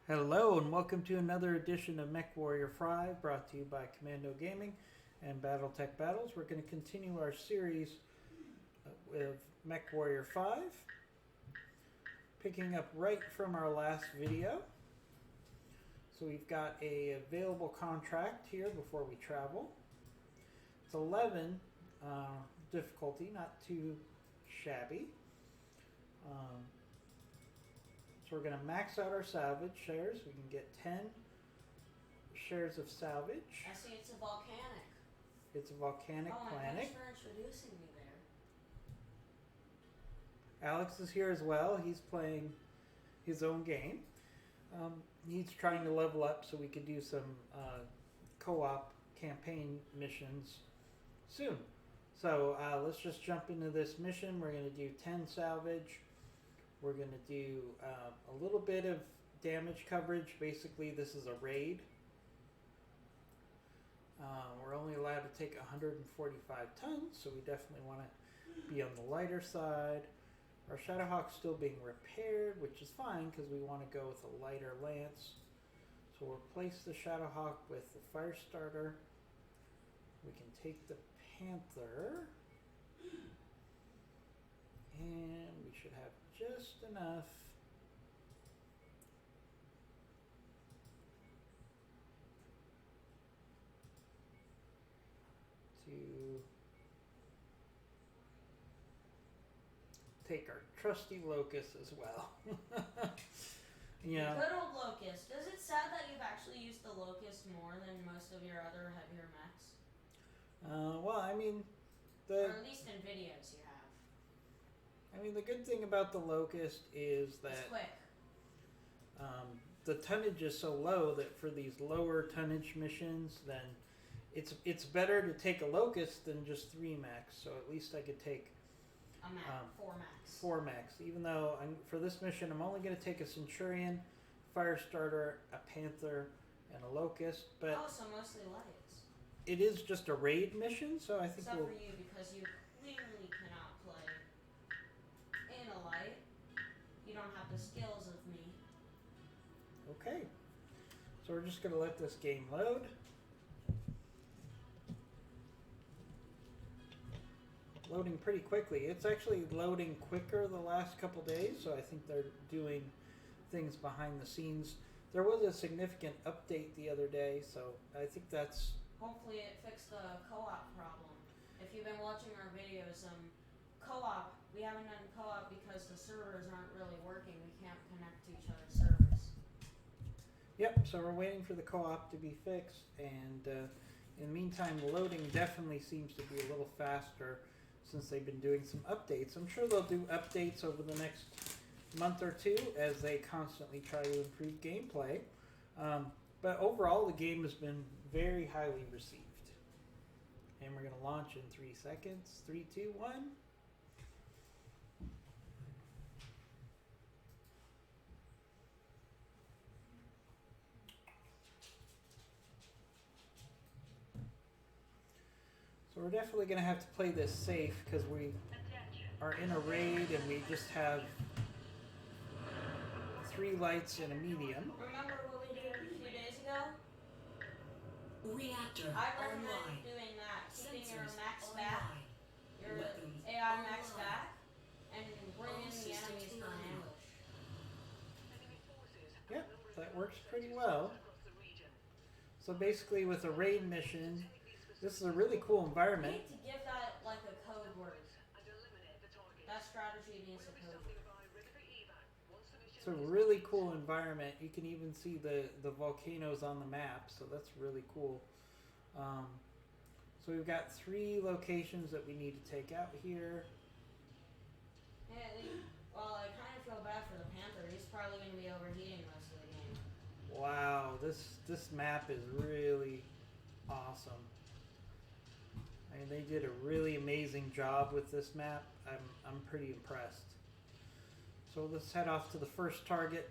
Hello and welcome to another edition of Mech Warrior 5 brought to you by Commando Gaming and Battletech Battles. We're going to continue our series with Mech Warrior 5, picking up right from our last video. So we've got a available contract here before we travel. It's 11 difficulty, not too shabby. So we're going to max out our salvage shares. We can get 10 shares of salvage. I see it's a volcanic. It's a volcanic planet. Thanks for introducing me there. Alex is here as well. He's playing his own game. He's trying to level up so we could do some co-op campaign missions soon. So let's just jump into this mission. We're going to do 10 salvage. We're going to do a little bit of damage coverage. Basically, this is a raid. We're only allowed to take 145 tons, so we definitely want to be on the lighter side. Our Shadowhawk's still being repaired, which is fine because we want to go with a lighter lance. So we'll replace the Shadowhawk with the Firestarter. We can take the Panther. And we should have just enough to take our trusty Locust as well. Yeah. Good old Locust. Is it sad that you've actually used the Locust more than most of your other heavier mechs? Well, I mean, or at least in videos you have. The good thing about the Locust is that it's quick. The tonnage is so low that for these lower tonnage missions, then it's better to take a Locust than just 3 mechs. So at least I could take a mech, 4 mechs. 4 mechs. Even though for this mission, I'm only going to take a Centurion, Firestarter, a Panther, and a Locust. But so mostly lights. It is just a raid mission, so I think Except for you, because you clearly cannot play in a light. You don't have the skills of me. Okay. So we're just going to let this game load. Loading pretty quickly. It's actually loading quicker the last couple days, so I think they're doing things behind the scenes. There was a significant update the other day, so I think that's... Hopefully it fixed the co-op problem. If you've been watching our videos, co-op, we haven't done co-op because the servers aren't really working. We can't connect to each other's servers. Yep, so we're waiting for the co-op to be fixed, and in the meantime, the loading definitely seems to be a little faster since they've been doing some updates. I'm sure they'll do updates over the next month or two as they constantly try to improve gameplay. But overall, the game has been very highly received. And we're going to launch in 3 seconds. 3, 2, 1. So we're definitely going to have to play this safe because we are in a raid and we just have 3 lights and a medium. Remember what we did a few days ago? Reactor I recommend online. doing that. Keeping your Sensors max online. back, your Weapons AI max online. back, and bring All in the systems enemies for an online. ambush. Yep, that works pretty well. So basically with a raid mission, this is a really cool You environment. need to give that like a code word. That strategy needs a code word. It's a really cool environment. You can even see the volcanoes on the map, so that's really cool. So we've got 3 locations that we need to take out here. Yeah, well, I kind of feel bad for the Panther. He's probably going to be overheating most of the game. Wow, this map is really awesome. They did a really amazing job with this map. I'm pretty impressed. So let's head off to the first target.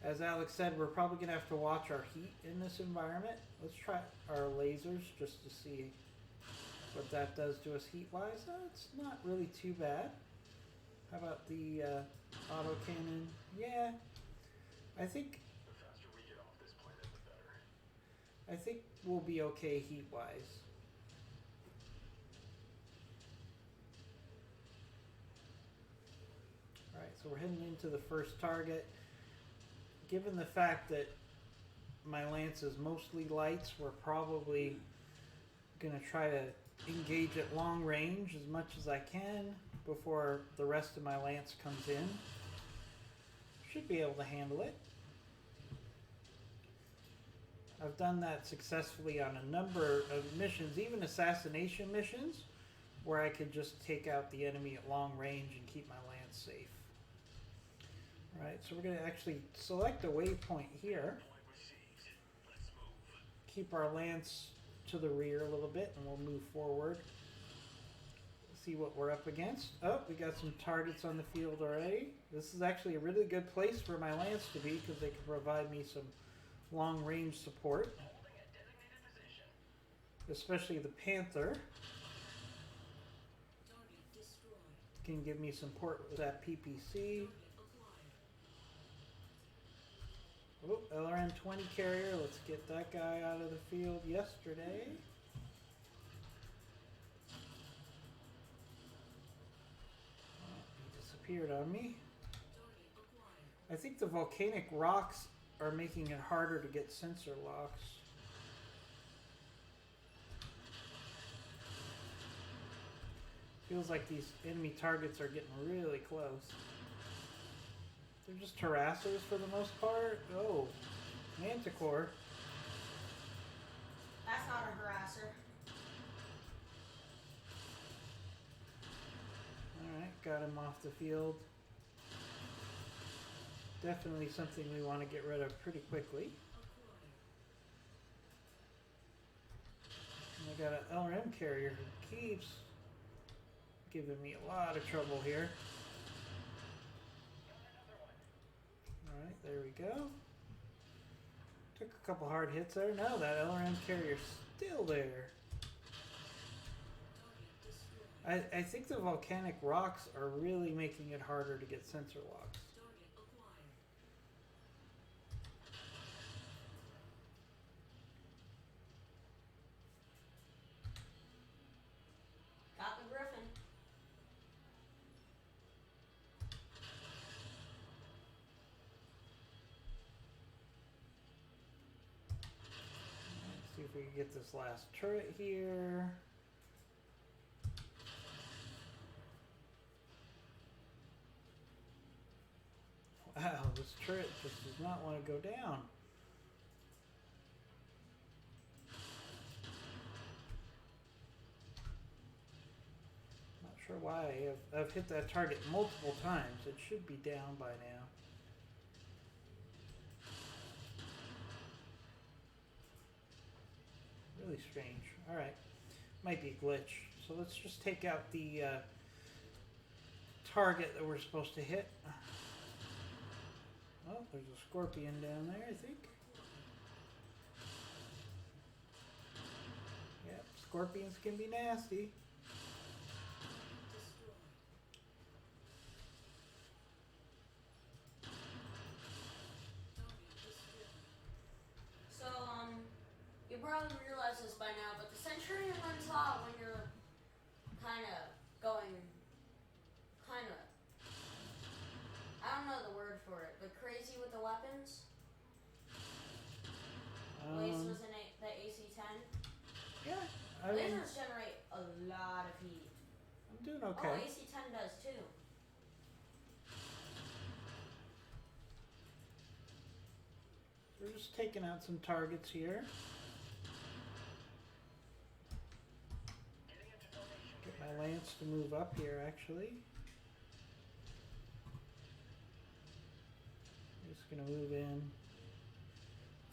As Alex said, we're probably going to have to watch our heat in this environment. Let's try our lasers just to see what that does to us heat-wise. It's not really too bad. How about the auto cannon? Yeah, I think I think we'll be okay heat-wise. Alright, so we're heading into the first target. Given the fact that my lance is mostly lights, we're probably going to try to engage at long range as much as I can before the rest of my lance comes in. Should be able to handle it. I've done that successfully on a number of missions, even assassination missions, where I could just take out the enemy at long range and keep my lance safe. Alright, so we're going to actually select a waypoint here. Keep our lance to the rear a little bit and we'll move forward. See what we're up against. Oh, we got some targets on the field already. This is actually a really good place for my lance to be because they can provide me some long range support. Especially the Panther can give me support with that PPC. Oh, LRM-20 carrier. Let's get that guy out of the field yesterday. He disappeared on me. I think the volcanic rocks are making it harder to get sensor locks. Feels like these enemy targets are getting really close. They're just harassers for the most part. Oh, Manticore. That's not a harasser. Alright, got him off the field. Definitely something we want to get rid of pretty quickly. And I got an LRM carrier who keeps giving me a lot of trouble here. Alright, there we go. Took a couple hard hits there. No, that LRM carrier's still there. I think the volcanic rocks are really making it harder to get sensor locks. Got the Griffin. Let's see if we can get this last turret here. Wow, this turret just does not want to go down. Not sure why. I've hit that target multiple times. It should be down by now. Really strange. Alright. Might be a glitch. So let's just take out the target that we're supposed to hit. Oh, there's a scorpion down there, I think. Yep, scorpions can be nasty. So, you probably realize this by now, but the Centurion runs hot when you're kind of going, I don't know the word for it, but crazy with the weapons. Lasers in the AC-10. Yeah, I mean, Lasers generate a lot of heat. I'm doing okay. Oh, AC-10 does too. We're just taking out some targets here. Get my lance to move up here, actually. Just gonna move in,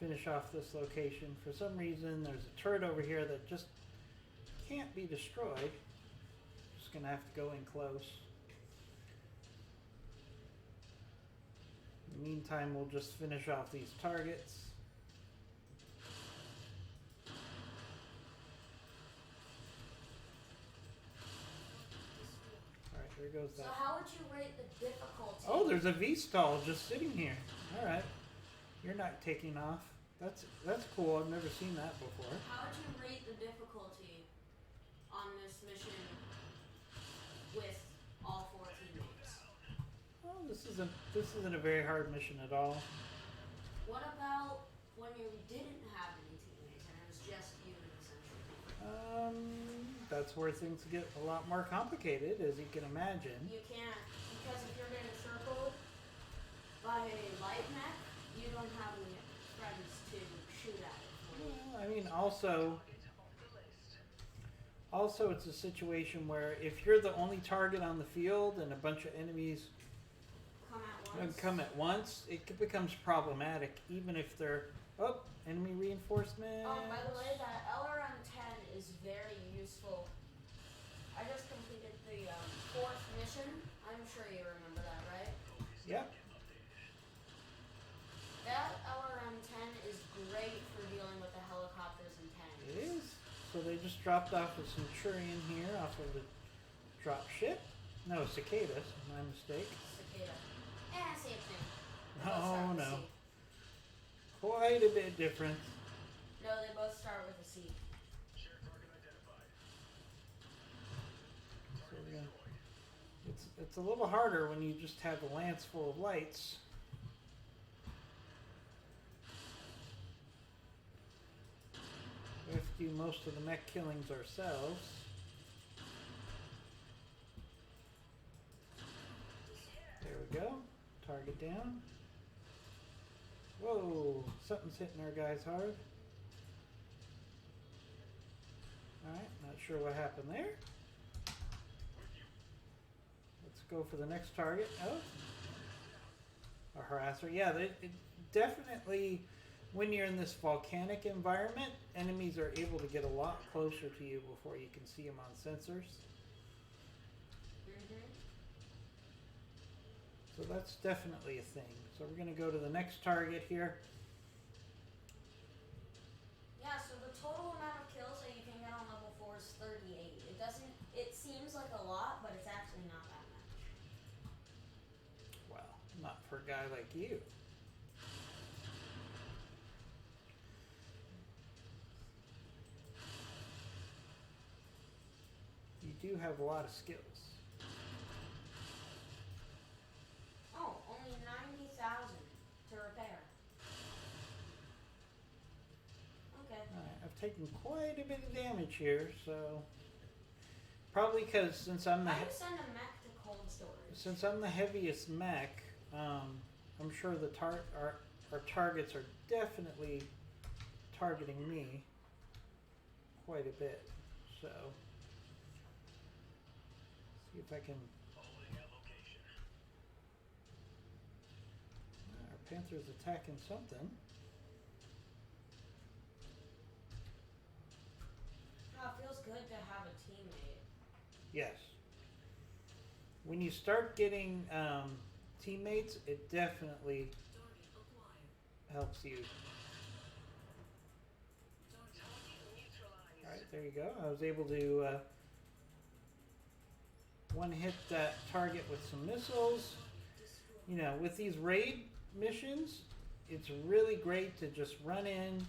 finish off this location. For some reason, there's a turret over here that just can't be destroyed. Just gonna have to go in close. In the meantime, we'll just finish off these targets. Alright, there goes So that. how would you rate the difficulty? Oh, there's a V-stall just sitting here. Alright. You're not taking off. That's cool. I've never seen that before. How would you rate the difficulty on this mission with all 4 teammates? Well, this isn't a very hard mission at all. What about when you didn't have any teammates and it was just you in the central? That's where things get a lot more complicated, as you can imagine. You can't, because if you're getting circled by a light mech, you don't have any friends to shoot at it for you. Well, I mean, also it's a situation where if you're the only target on the field and a bunch of enemies come at once, it becomes problematic, even if they're enemy reinforcement. By the way, that LRM-10 is very useful. I just completed the 4th mission. I'm sure you remember that, right? Yep. That LRM-10 is great for dealing with the helicopters and tanks. It is. So they just dropped off a Centurion here off of the drop ship. No, Cicadas. My mistake. Cicada. Same thing. Oh no. Quite a bit different. No, they both start with a C. So it's a little harder when you just have a lance full of lights. We have to do most of the mech killings ourselves. There we go. Target down. Whoa, something's hitting our guys hard. Alright, not sure what happened there. Let's go for the next target. Oh, a harasser. Yeah, it definitely, when you're in this volcanic environment, enemies are able to get a lot closer to you before you can see them on sensors. So that's definitely a thing. So we're going to go to the next target here. Yeah, so the total amount of kills that you can get on level 4 is 38. It seems like a lot, but it's actually not that much. Well, not for a guy like you. You do have a lot of skills. Oh, only 90,000 to repair. Okay. Alright, I've taken quite a bit of damage here, so probably because since I'm the I would send a mech to cold storage. since I'm the heaviest mech, I'm sure the our targets are definitely targeting me quite a bit. So see if I can. Our Panther's attacking something. Oh, it feels good to have a teammate. Yes. When you start getting teammates, it definitely helps you. Alright, there you go. I was able to one hit that target with some missiles. You know, with these raid missions, it's really great to just run in,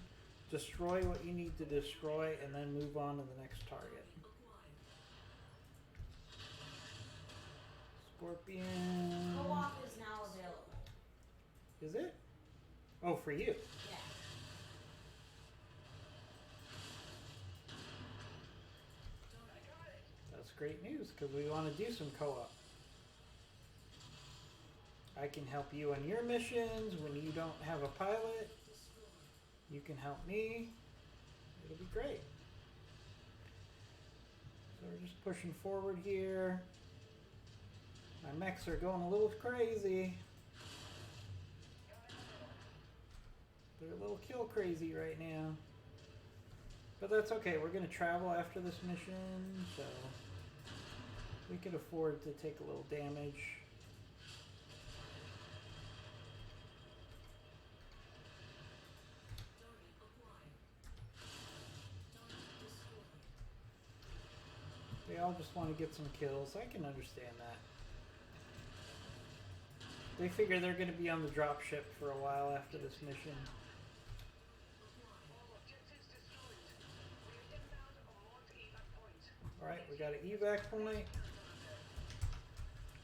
destroy what you need to destroy, and then move on to the next target. Scorpion. Co-op is now available. Is it? Oh, for you. Yeah. That's great news because we want to do some co-op. I can help you on your missions when you don't have a pilot. You can help me. It'll be great. So we're just pushing forward here. My mechs are going a little crazy. They're a little kill crazy right now. But that's okay. We're going to travel after this mission, so we can afford to take a little damage. They all just want to get some kills. I can understand that. They figure they're going to be on the drop ship for a while after this mission. Alright, we got an evac point.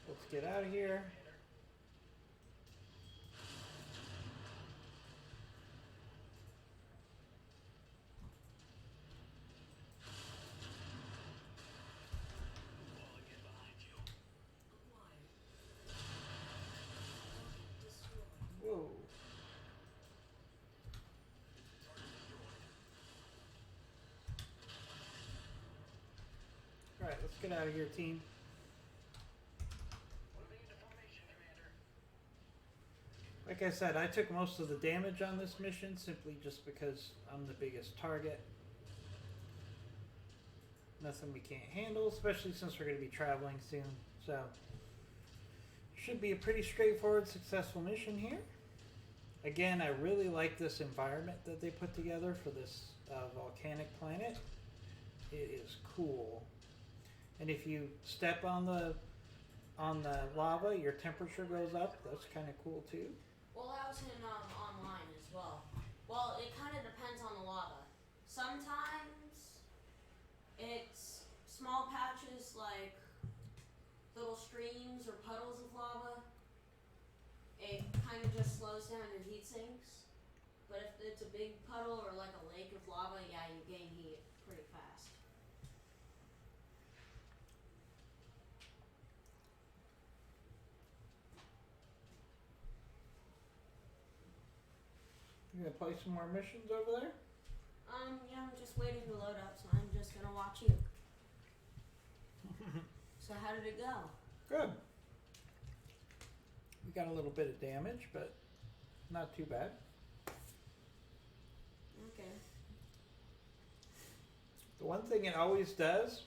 Let's get out of here. Whoa. Alright, let's get out of here, team. Like I said, I took most of the damage on this mission simply just because I'm the biggest target. Nothing we can't handle, especially since we're going to be traveling soon. So, should be a pretty straightforward, successful mission here. Again, I really like this environment that they put together for this volcanic planet. It is cool. And if you step on the lava, your temperature goes up. That's kind of cool too. Well, that was in online as well. Well, it kind of depends on the lava. Sometimes it's small patches like little streams or puddles of lava. It kind of just slows down your heat sinks. But if it's a big puddle or like a lake of lava, yeah, you gain heat pretty fast. You gonna play some more missions over there? Yeah, I'm just waiting to load up, so I'm just gonna watch you. So how did it go? Good. We got a little bit of damage, but not too bad. Okay. The one thing it always does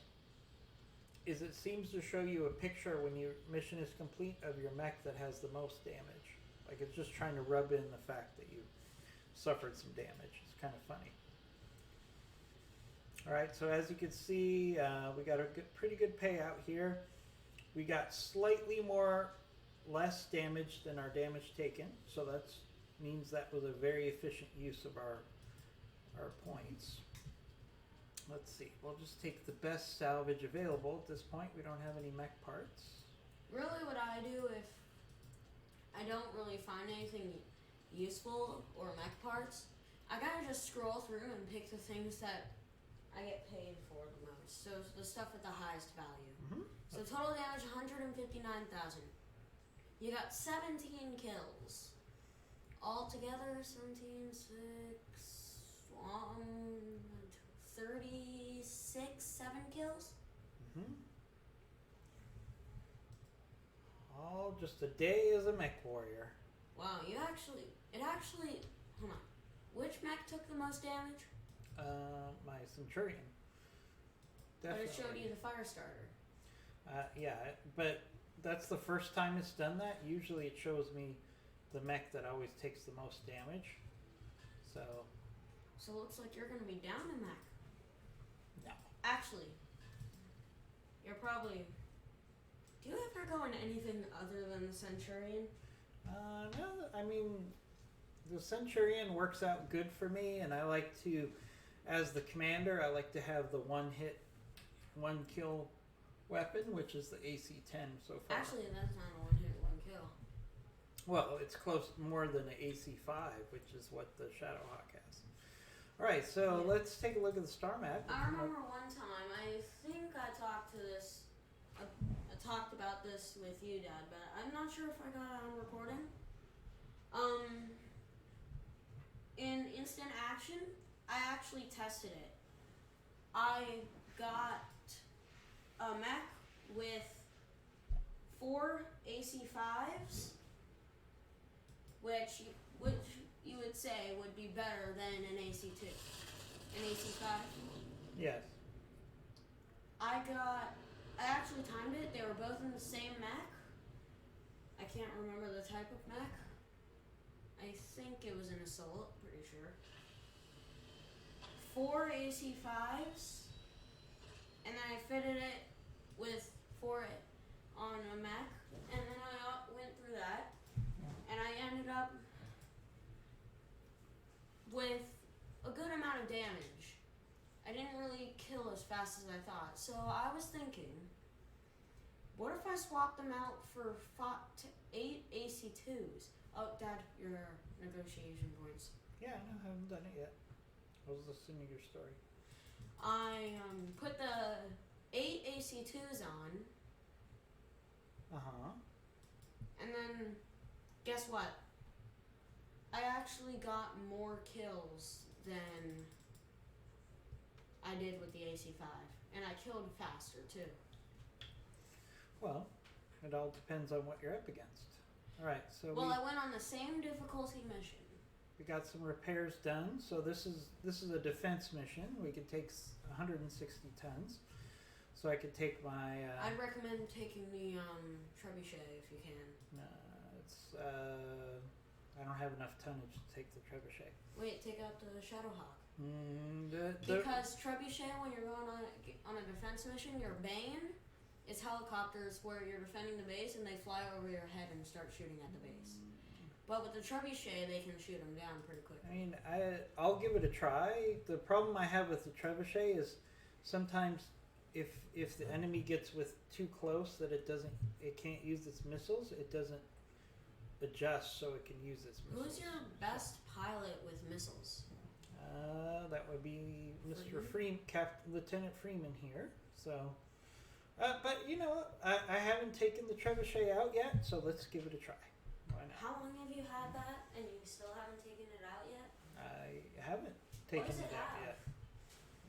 is it seems to show you a picture when your mission is complete of your mech that has the most damage. Like it's just trying to rub in the fact that you suffered some damage. It's kind of funny. Alright, so as you can see, we got a pretty good payout here. We got slightly less damage than our damage taken, so that means that was a very efficient use of our points. Let's see, we'll just take the best salvage available at this point. We don't have any mech parts. Really what I do if I don't really find anything useful or mech parts, I gotta just scroll through and pick the things that I get paid for the most. So the stuff with the highest value. Mm-hmm. So total damage 159,000. You got 17 kills. Altogether 17, 6, 36, 7 kills. Mm-hmm. All just a day as a mech warrior. Wow, it actually, hold on. Which mech took the most damage? My Centurion. Definitely. But it showed you the fire starter. Yeah, but that's the first time it's done that. Usually it shows me the mech that always takes the most damage. So it looks like you're going to be down a mech. no. Actually, you're probably... Do you ever go into anything other than the Centurion? No, I mean, the Centurion works out good for me, and I like to, as the commander, I like to have the one kill weapon, which is the AC-10 so far. Actually, that's not a one hit, one kill. Well, it's close more than an AC-5, which is what the Shadowhawk has. Alright, so let's take a look at the star map. I remember one time, I think I talked about this with you, Dad, but I'm not sure if I got it on recording. In instant action, I actually tested it. I got a mech with 4 AC-5s, which you would say would be better than an AC-2. An AC-5? Yes. I actually timed it. They were both in the same mech. I can't remember the type of mech. I think it was an assault, pretty sure. 4 AC-5s, and then I fitted it with 4 on a mech, and then I went through that, and I ended up with a good amount of damage. I didn't really really kill as fast as I thought. So I was thinking, what if I swapped them out for 8 AC2s? Oh, Dad, your negotiation points. Yeah, no, I haven't done it yet. I was listening to your story. I put the 8 AC2s on, Uh-huh. and then guess what? I actually got more kills than I did with the AC5, and I killed faster too. Well, it all depends on what you're up against. Alright, so Well, I went on the same difficulty mission. we got some repairs done. So this is a defense mission. We could take 160 tons. So I could take my I'd recommend taking the trebuchet if you can. I don't have enough tonnage to take the trebuchet. Wait, take out the Shadowhawk. The Because trebuchet, when you're going on a defense mission, your bane is helicopters where you're defending the base and they fly over your head and start shooting at the base. But with the trebuchet, they can shoot them down pretty quickly. I mean, I'll give it a try. The problem I have with the trebuchet is sometimes if the enemy gets too close that it can't use its missiles, it doesn't adjust so it can use its missiles. Who's your best pilot with missiles? That would be Mr. Lieutenant Freeman here. So, but you know, I haven't taken the trebuchet out yet, so let's give it a try. Why not? How long have you had that and you still haven't taken it out yet? I haven't taken does it it out have? yet.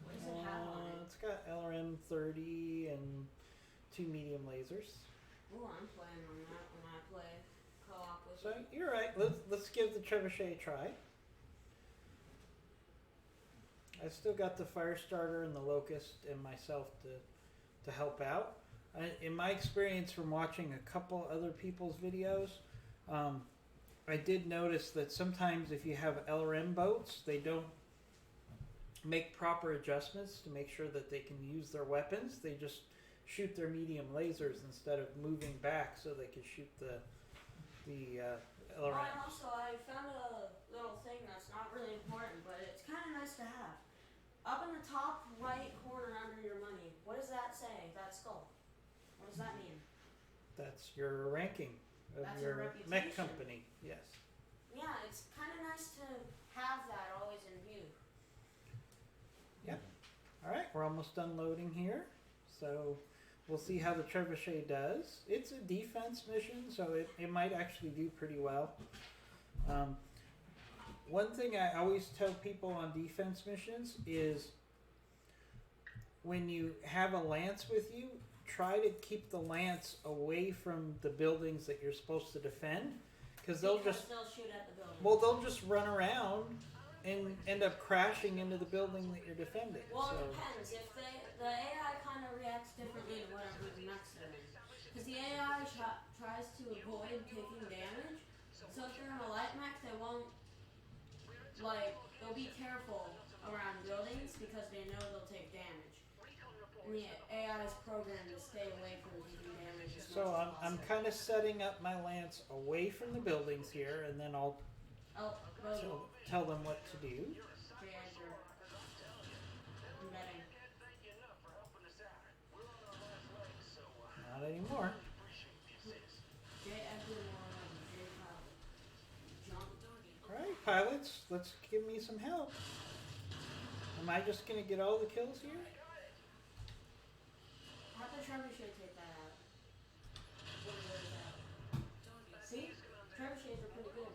What does it have on it? It's got LRM 30 and 2 medium lasers. Ooh, I'm playing on that when I play co-op with So you. you're right. Let's give the trebuchet a try. I still got the fire starter and the locust and myself to help out. In my experience from watching a couple other people's videos, I did notice that sometimes if you have LRM boats, they don't make proper adjustments to make sure that they can use their weapons. They just shoot their medium lasers instead of moving back so they can shoot the LRM. Oh, and also I found a little thing that's not really important, but it's kind of nice to have. Up in the top right corner under your money, what does that say? That skull. What does that mean? That's your ranking of That's your your mech reputation. company. Yes. Yeah, it's kind of nice to have that always in view. All right, we're almost done loading here, so we'll see how the trebuchet does. It's a defense mission, so it might actually do pretty well. One thing I always tell people on defense missions is when you have a lance with you, try to keep the lance away from the buildings that you're supposed to defend, because they'll shoot at the building. well, they'll just run around and end up crashing into the building that you're defending. Well, So it depends. If the AI kind of reacts differently to whatever the Mechs are in. Because the AI tries to avoid taking damage. So if they're in a light mech, they won't, they'll be careful around buildings because they know they'll take damage. And the AI is programmed to stay away from taking damage as much So as I'm possible. kind of setting up my lance away from the buildings here, and then I'll Oh, Rosie. tell them what to do. J-Edgar. Embedding. Not anymore. J-Edgar more J-Pilot. Jump. All right, pilots, let's give me some help. Am I just gonna get all the kills here? Have the trebuchet take that out. See? Trebuchets are pretty good.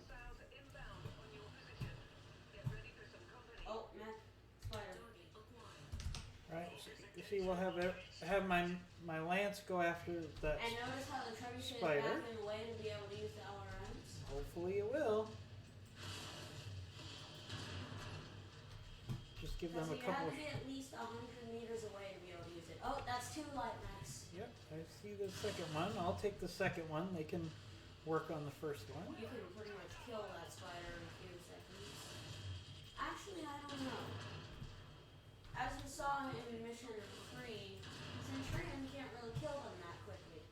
Oh, Mech. Spider. All right. So you see, we'll have my lance go after that. And notice how the trebuchet Spider. is backing away to be able to use the LRMs? Hopefully it will. Just give them Because a you have couple. to be at least 100 meters away to be able to use it. Oh, that's 2 light Mechs. Yep, I see the second one. I'll take the second one. They can work on the first one. You can pretty much kill that spider in a few seconds. Actually, I don't know. As we saw in Mission 3, Centurion can't really kill them that quickly.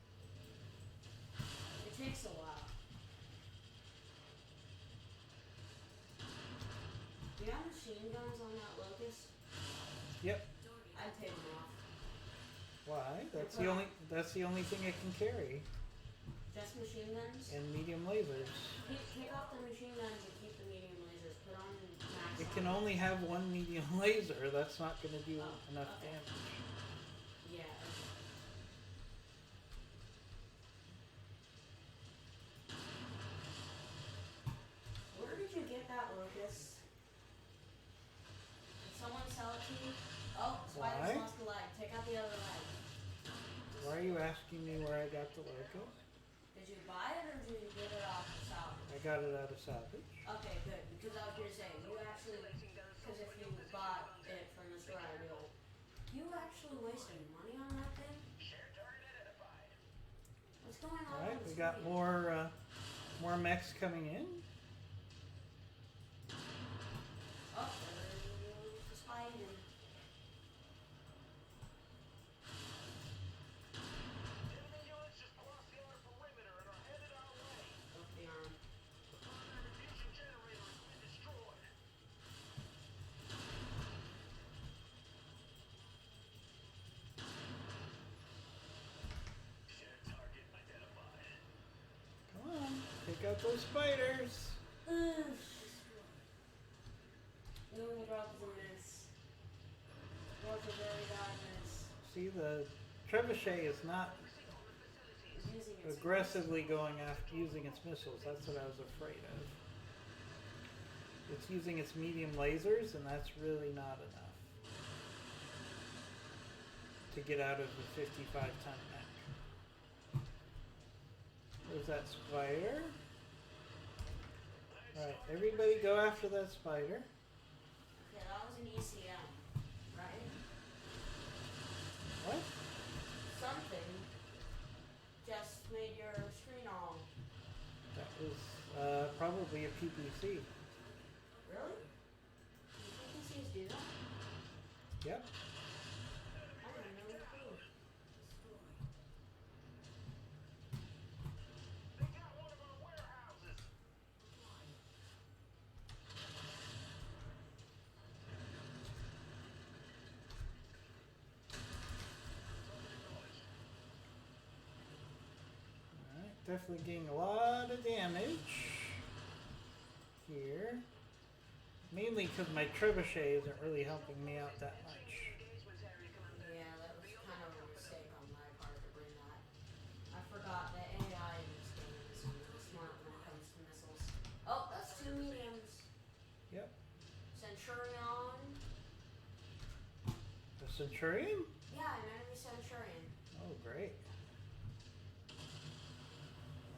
It takes a while. Do you have machine guns on that Locust? Yep. I'd take them off. Why? They're put on That's the only thing it can carry. just machine guns. And medium lasers. Take off the machine guns and keep the medium lasers. Put on max. It can only have one medium laser. That's not going to do enough okay. damage. Yeah. Where did you get that, Lucas? Did someone sell it to you? Oh, Spider's Why? lost a leg. Take out the other leg. Why are you asking me where I got the logo? Did you buy it or did you get it off the salvage? I got it out of salvage. Okay, good. Because I was gonna say, you actually, because if you bought it from the store, I'd be like, you actually wasting money on that thing? What's going on? Alright, with we the got screen? more mechs coming in. Oh, there's the spider. Up the arm. Come on, take out those spiders. Doing drops in this. Drops are very bad in this. See, the trebuchet is not It's using its aggressively going after using its missiles. That's what I was afraid of. It's using its medium lasers, and that's really not enough to get out of the 55-ton mech. There's that spider. Alright, everybody go after that spider. Okay, that was an ECM, right? What? Something just made your screen all. That was probably a PPC. Really? Do PPCs do that? Yep. I didn't know that too. Alright, definitely getting a lot of damage here. Mainly because my trebuchet isn't really helping me out that much. Yeah, that was kind of a mistake on my part to bring that. I forgot that AI in this game is really smart when it comes to missiles. Oh, that's two mediums. Yep. Centurion. The Centurion? Yeah, an enemy Centurion. Oh, great.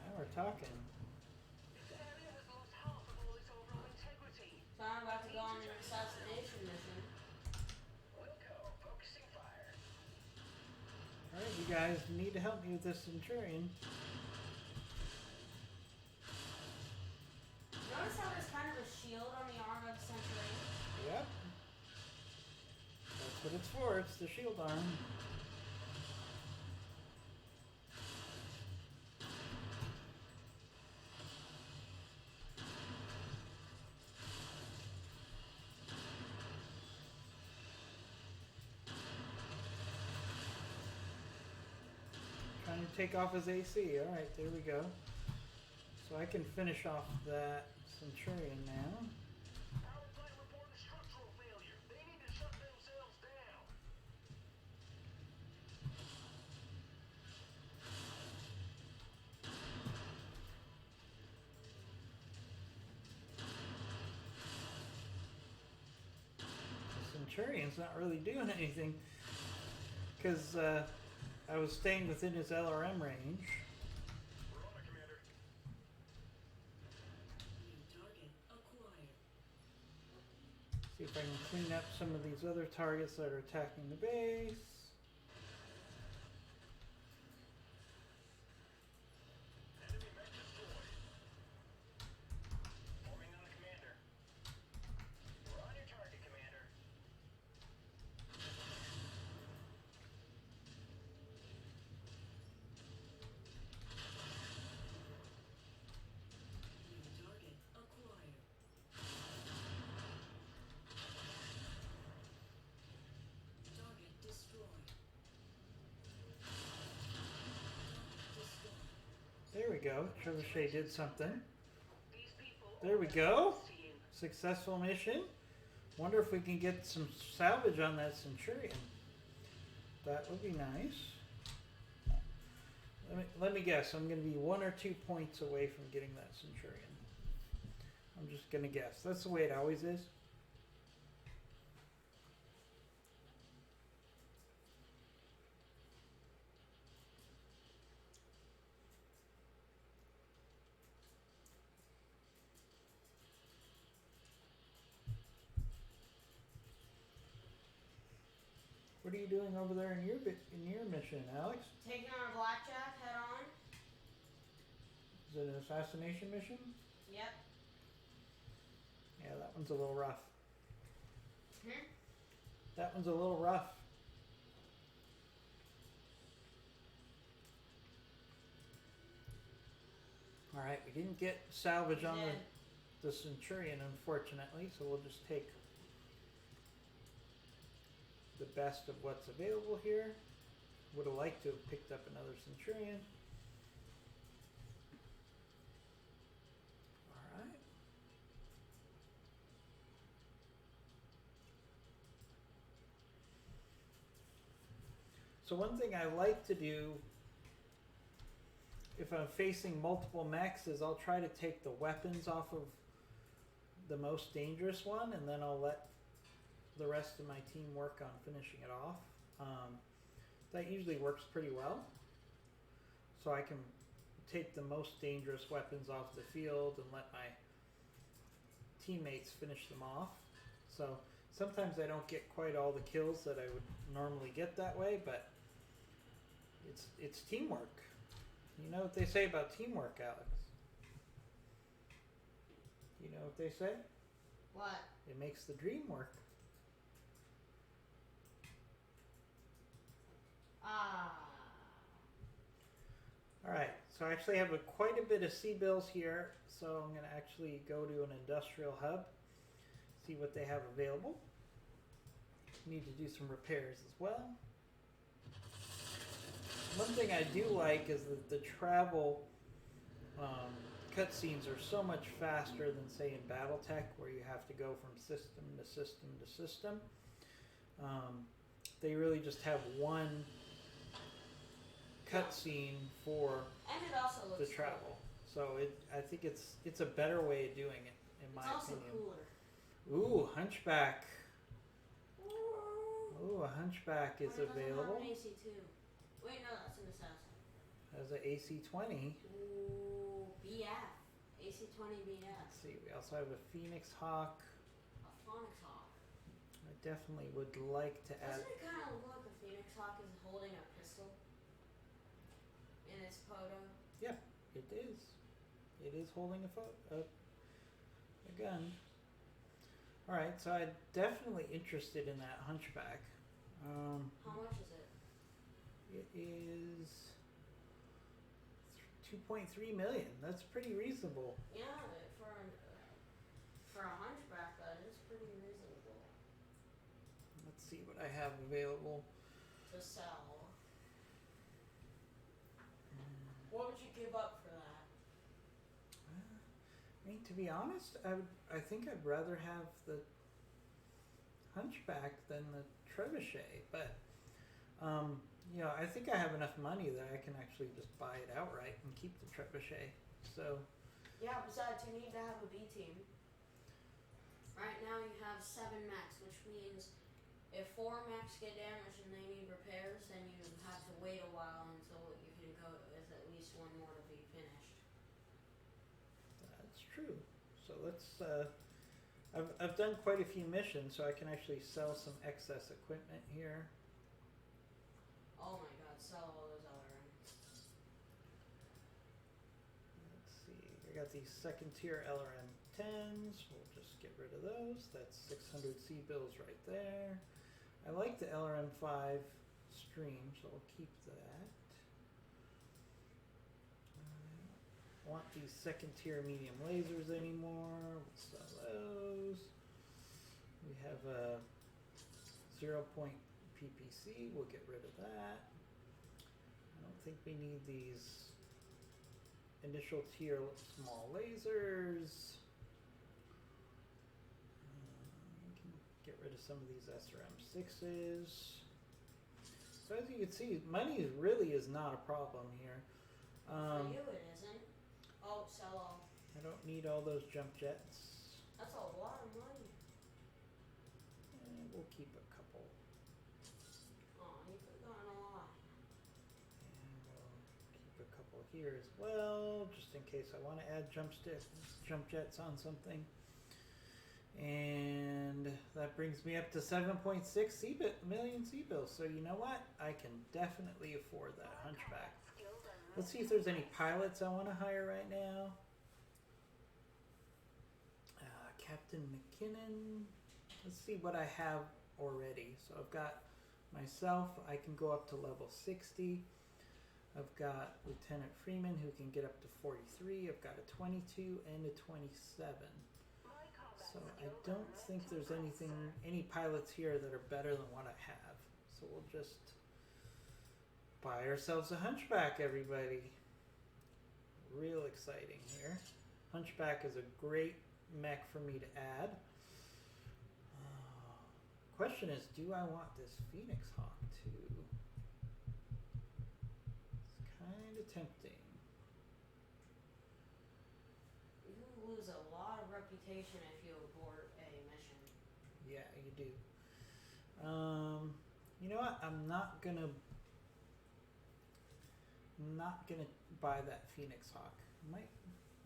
Now we're talking. So I'm about to go on an assassination mission. Alright, you guys need to help me with this Centurion. Notice how there's kind of a shield on the arm of the Centurion? Yep. That's what it's for, it's the shield arm. Trying to take off his AC. Alright, there we go. So I can finish off that Centurion now. The Centurion's not really doing anything because I was staying within his LRM range. See if I can clean up some of these other targets that are attacking the base. we go. Trebuchet did something. There we go. Successful mission. Wonder if we can get some salvage on that Centurion. That would be nice. Let me guess. I'm going to be 1 or 2 points away from getting that Centurion. I'm just going to guess. That's the way it always is. What are you doing over there in your mission, Alex? Taking our blackjack head on. Is it an assassination mission? Yep. Yeah, that one's a little rough. Hmm? That one's a little rough. Alright, we didn't get salvage on the Centurion, unfortunately, so we'll just take the best of what's available here. Would have liked to have picked up another Centurion. Alright. So one thing I like to do if I'm facing multiple mechs is I'll try to take the weapons off of the most dangerous one, and then I'll let the rest of my team work on finishing it off. That usually works pretty well. So I can take the most dangerous weapons off the field and let my teammates finish them off. So sometimes I don't get quite all the kills that I would normally get that way, but it's teamwork. You know what they say about teamwork, Alex? You know what they say? What? It makes the dream work. Alright, so I actually have quite a bit of sea bills here, so I'm going to actually go to an industrial hub, see what they have available. Need to do some repairs as well. One thing I do like is that the travel cutscenes are so much faster than, say, in BattleTech, where you have to go from system to system to system. They really just have one cutscene for and it also looks the travel. So I think it's a better way of doing it, in my opinion. It's also Ooh, cooler. Hunchback. Ooh, a Hunchback is available. An AC2. Wait, no, that's an assassin. Has an AC-20. Ooh, BF. AC-20 BF. Let's see, we also have a Phoenix Hawk. A Phoenix Hawk. I definitely would like to add. Doesn't it kind of look like the Phoenix Hawk is holding a pistol in its photo? Yeah, it is. It is holding a gun. Alright, so I'm definitely interested in that Hunchback. How much is it? It is 2.3 million. That's pretty reasonable. Yeah, for a Hunchback, that is pretty reasonable. Let's see what I have available. To sell. What would you give up for that? I mean, to be honest, I think I'd rather have the Hunchback than the Trebuchet, but you know, I think I have enough money that I can actually just buy it outright and keep the Trebuchet. So yeah, besides you need to have a B team. Right now you have 7 mechs, which means if 4 mechs get damaged and they need repairs, then you have to wait a while until you can go with at least 1 more to be finished. that's true. So let's I've done quite a few missions, so I can actually sell some excess equipment here. Oh my god, sell all those LRM. Let's see, I got these second tier LRM 10s. We'll just get rid of those. That's 600 C bills right there. I like the LRM 5 stream, so I'll keep that. I don't want these second tier medium lasers anymore. We'll sell those. We have a 0 point PPC. We'll get rid of that. I don't think we need these initial tier small lasers. We can get rid of some of these SRM6s. So as you can see, money really is not a problem here. For you it isn't. Oh, sell all. I don't need all those jump jets. That's a lot of money. And we'll keep a couple. Oh, you could have gotten a lot. And we'll keep a couple here as well, just in case I want to add jump jets on something. And that brings me up to 7.6 million C-bills. So you know what? I can definitely afford that Hunchback. Let's see if there's any pilots I want to hire right now. Captain McKinnon. Let's see what I have already. So I've got myself. I can go up to level 60. I've got Lieutenant Freeman who can get up to 43. I've got a 22 and a 27. So I don't think there's any pilots here that are better than what I have. So we'll just buy ourselves a Hunchback, everybody. Real exciting here. Hunchback is a great mech for me to add. Question is, do I want this Phoenix Hawk too? It's kind of tempting. You lose a lot of reputation if you abort a mission. Yeah, you do. You know what? I'm not gonna buy that Phoenix Hawk. Might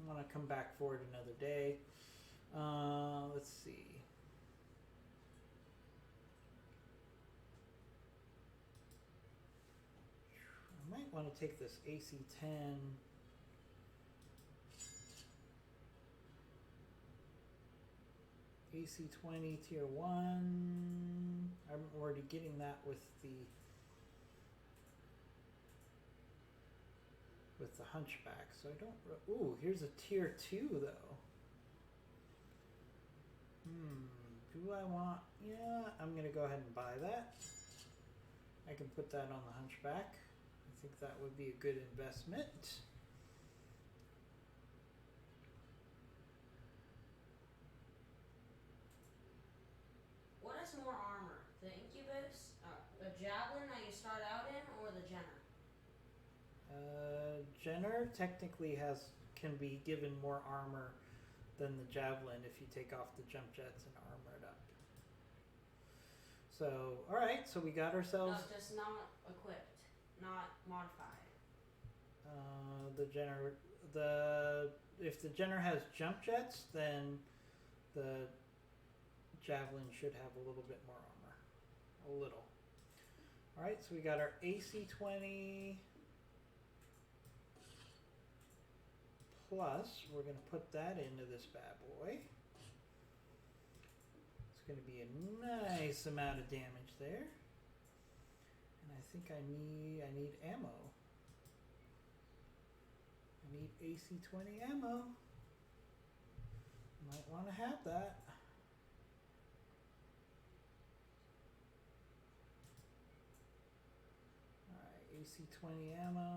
want to come back for it another day. Let's see. I might want to take this AC-10. AC-20 tier 1. I'm already getting that with the Hunchback, so I don't. Ooh, here's a tier 2 though. Do I want? Yeah, I'm gonna go ahead and buy that. I can put that on the Hunchback. I think that would be a good investment. What is more armor? The Incubus, the Javelin that you start out in, or the Jenner? Jenner technically can be given more armor than the Javelin if you take off the jump jets and armor it up. So, alright, so we got ourselves... No, just not equipped, not modified. The Jenner... If the Jenner has jump jets, then the Javelin should have a little bit more armor. A little. Alright, so we got our AC-20... Plus, we're going to put that into this bad boy. It's going to be a nice amount of damage there. And I think I need ammo. I need AC-20 ammo. Might want to have that. Alright, AC-20 ammo.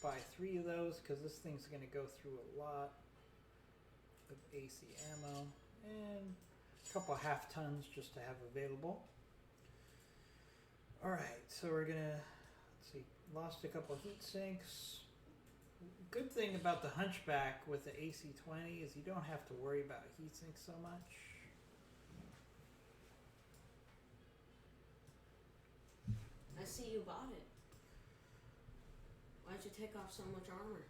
Buy 3 of those because this thing's going to go through a lot of AC ammo and a couple half tons just to have available. Alright, so we're going to, let's see, lost a couple heat sinks. Good thing about the Hunchback with the AC-20 is you don't have to worry about heat sinks so much. I see you bought it. Why'd you take off so much armor?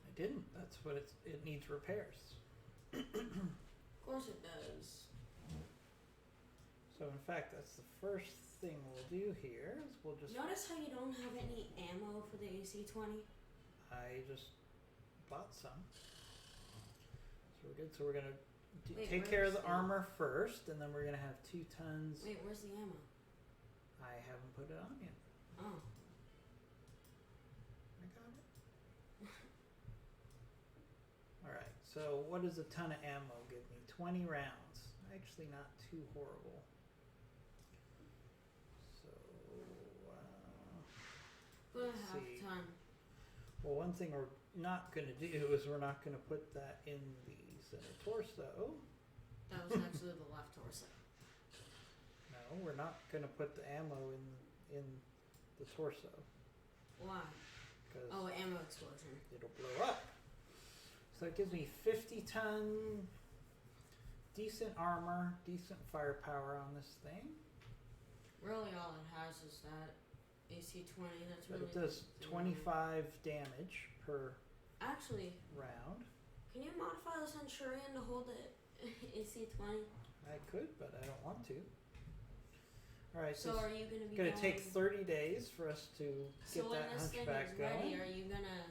I didn't. That's what it needs repairs. Of course it does. So in fact, that's the first thing we'll do here is we'll just... Notice how you don't have any ammo for the AC-20? I just bought some. So we're good. So we're going to take care of the armor first, and then we're going to have 2 tons. Wait, where's the ammo? I haven't put it on yet. Oh. Alright, so what does a ton of ammo give me? 20 rounds. Actually not too horrible. So, But Let's half see. the time. Well, one thing we're not going to do is we're not going to put that in the center torso. That was actually the left torso. No, we're not going to put the ammo in the torso. Why? Because Oh, ammo explosion. it'll blow up. So it gives me 50-ton, decent armor, decent firepower on this thing. Really, all it has is that AC-20. That's But really. it does 25 damage per Actually, round. can you modify the Centurion to hold the AC-20? I could, but I don't want to. Alright, So so are you gonna it's be going to going- take 30 days for us to So get when that this thing hunchback is ready, going. are you gonna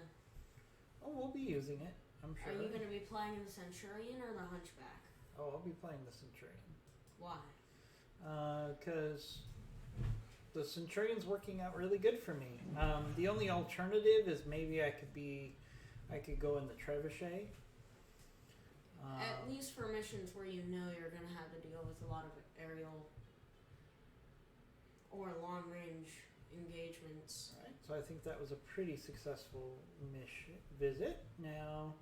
We'll be using it, I'm sure. are you gonna be playing the Centurion or the Hunchback? Oh, I'll be playing the Centurion. Why? Because the Centurion's working out really good for me. The only alternative is maybe I could go in the Trebuchet. At least for missions where you know you're gonna have to deal with a lot of aerial or long range engagements. Right, so I think that was a pretty successful visit. Now,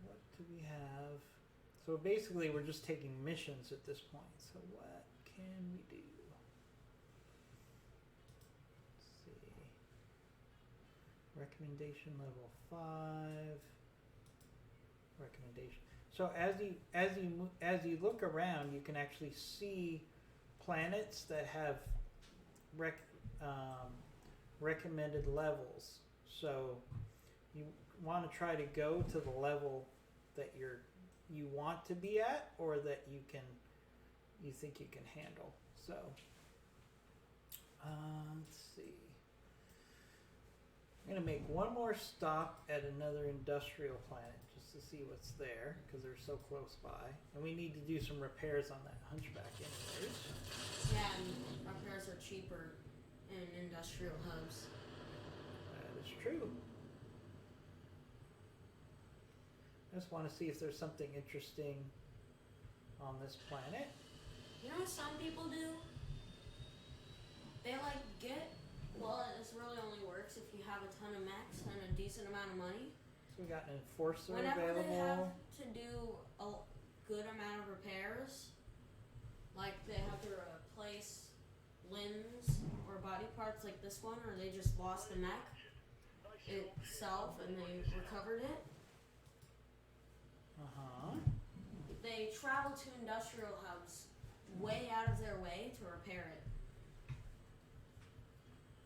what do we have? So basically, we're just taking missions at this point. So what can we do? Let's see. Recommendation level 5. Recommendation. So as you look around, you can actually see planets that have recommended levels. So you want to try to go to the level that you want to be at, or that you think you can handle. So let's see. I'm gonna make one more stop at another industrial planet just to see what's there, because they're so close by, and we need to do some repairs on that hunchback anyways. Yeah, and repairs are cheaper in industrial hubs. That is true. I just want to see if there's something interesting on this planet. You know what some people do? They this really only works if you have a ton of mechs and a decent amount of money. So we got an enforcer Whenever available. they have to do a good amount of repairs, like they have to replace limbs or body parts like this one, or they just lost the mech itself and they recovered it, they travel to industrial hubs way out of their way to repair it.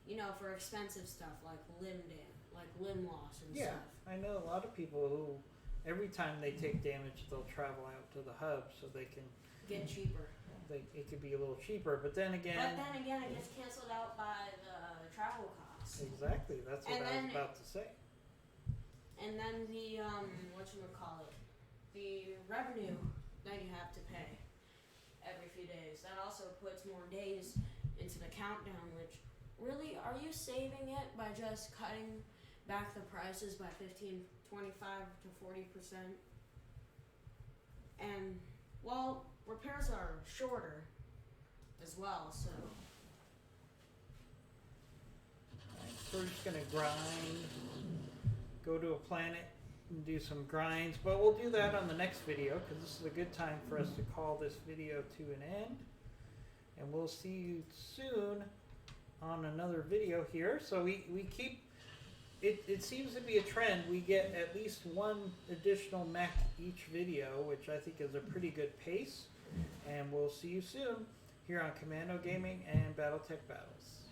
You know, for expensive stuff like limb loss and Yeah, stuff. I know a lot of people who, every time they take damage, they'll travel out to the hub so they can Get cheaper. It could be a little cheaper. But then again, it gets canceled out by the travel costs. exactly, that's what I was about to say. And then the the revenue that you have to pay every few days. That also puts more days into the countdown, which really, are you saving it by just cutting back the prices by 15, 25 to 40%? And, well, repairs are shorter as well, so. So we're just gonna grind, go to a planet and do some grinds, but we'll do that on the next video, because this is a good time for us to call this video to an end. And we'll see you soon on another video here. So we keep, it seems to be a trend. We get at least one additional mech each video, which I think is a pretty good pace. And we'll see you soon here on Commando Gaming and Battletech Battles.